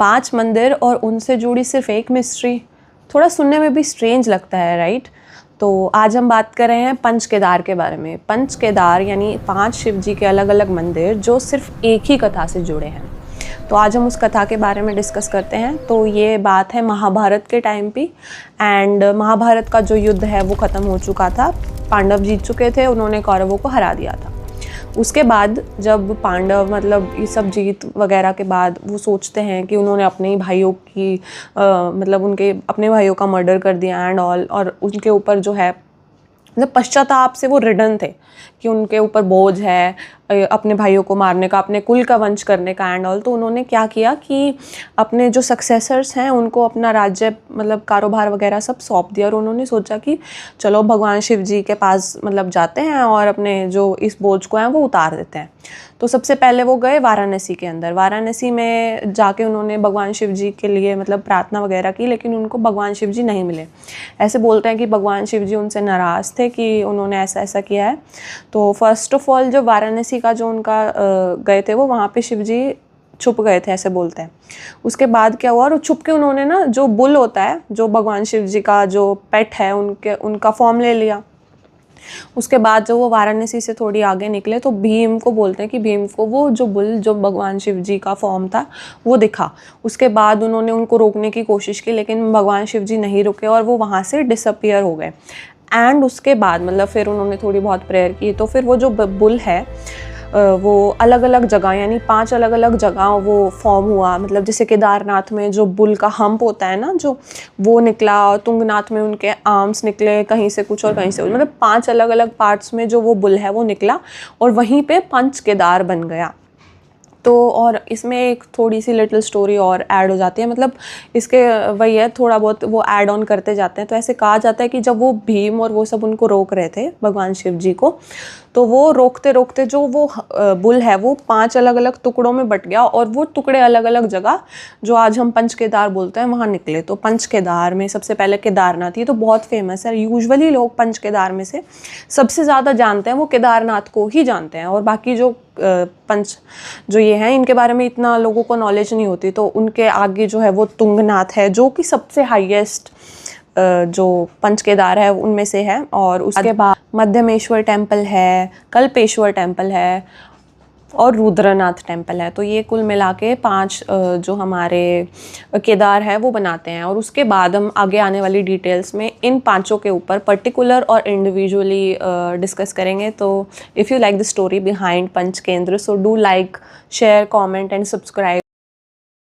5 मंदिर और उनसे जुड़ी सिर्फ एक मिस्ट्री, थोड़ा सुनने में भी स्ट्रेंज लगता है, राइट। तो आज हम बात कर रहे हैं पंच केदार के बारे में। पंच केदार यानी 5 शिव जी के अलग अलग मंदिर जो सिर्फ एक ही कथा से जुड़े हैं। तो आज हम उस कथा के बारे में डिस्कस करते हैं। तो ये बात है महाभारत के टाइम पे, एंड महाभारत का जो युद्ध है वो ख़त्म हो चुका था। पांडव जीत चुके थे, उन्होंने कौरवों को हरा दिया था। उसके बाद जब पांडव मतलब ये सब जीत वगैरह के बाद वो सोचते हैं कि उन्होंने अपने ही भाइयों की मतलब उनके अपने भाइयों का मर्डर कर दिया एंड ऑल, और उनके ऊपर जो है मतलब पश्चाताप से वो रिडन थे कि उनके ऊपर बोझ है अपने भाइयों को मारने का, अपने कुल का वंश करने का एंड ऑल। तो उन्होंने क्या किया कि अपने जो सक्सेसर्स हैं उनको अपना राज्य मतलब कारोबार वगैरह सब सौंप दिया, और उन्होंने सोचा कि चलो भगवान शिव जी के पास मतलब जाते हैं और अपने जो इस बोझ को हैं वो उतार देते हैं। तो सबसे पहले वो गए वाराणसी के अंदर। वाराणसी में जाके उन्होंने भगवान शिव जी के लिए मतलब प्रार्थना वगैरह की, लेकिन उनको भगवान शिव जी नहीं मिले। ऐसे बोलते हैं कि भगवान शिव जी उनसे नाराज़ थे कि उन्होंने ऐसा ऐसा किया है। तो फर्स्ट ऑफ ऑल जो वाराणसी का जो उनका गए थे वो वहाँ पे शिव जी छुप गए थे, ऐसे बोलते हैं। उसके बाद क्या हुआ, और छुप के उन्होंने ना जो बुल होता है जो भगवान शिव जी का जो पेट है उनका फॉर्म ले लिया। उसके बाद जब वो वाराणसी से थोड़ी आगे निकले तो भीम को बोलते हैं कि भीम को वो जो बुल जो भगवान शिव जी का फॉर्म था वो दिखा। उसके बाद उन्होंने उनको रोकने की कोशिश की, लेकिन भगवान शिव जी नहीं रुके और वो वहाँ से डिसअपियर हो गए। एंड उसके बाद मतलब फिर उन्होंने थोड़ी बहुत प्रेयर की, तो फिर वो जो बुल है वो अलग अलग जगह यानी 5 अलग अलग जगह वो फॉर्म हुआ। मतलब जैसे केदारनाथ में जो बुल का हम्प होता है ना जो वो निकला, और तुंगनाथ में उनके आर्म्स निकले, कहीं से कुछ और कहीं से, मतलब 5 अलग अलग पार्ट्स में जो वो बुल है वो निकला, और वहीं पे पंच केदार बन गया। तो और इसमें एक थोड़ी सी लिटिल स्टोरी और ऐड हो जाती है, मतलब इसके वही है थोड़ा बहुत वो ऐड ऑन करते जाते हैं। तो ऐसे कहा जाता है कि जब वो भीम और वो सब उनको रोक रहे थे भगवान शिव जी को, तो वो रोकते रोकते जो वो बुल है वो 5 अलग अलग टुकड़ों में बट गया, और वो टुकड़े अलग अलग जगह जो आज हम पंच केदार बोलते हैं वहाँ निकले। तो पंच केदार में सबसे पहले केदारनाथ, ये तो बहुत फेमस है। यूजुअली लोग पंच केदार में से सबसे ज़्यादा जानते हैं वो केदारनाथ को ही जानते हैं, और बाकी जो पंच जो ये हैं इनके बारे में इतना लोगों को नॉलेज नहीं होती। तो उनके आगे जो है वो तुंगनाथ है जो कि सबसे हाईएस्ट जो पंच केदार है उनमें से है। और उसके बाद मध्यमेश्वर टेम्पल है, कल्पेश्वर टेम्पल है और रुद्रनाथ टेम्पल है। तो ये कुल मिला के 5 जो हमारे केदार है वो बनाते हैं। और उसके बाद हम आगे आने वाली डिटेल्स में इन 5 के ऊपर पर्टिकुलर और इंडिविजुअली डिस्कस करेंगे। तो if you like the story behind Panch Kedar, so do like, share, comment and subscribe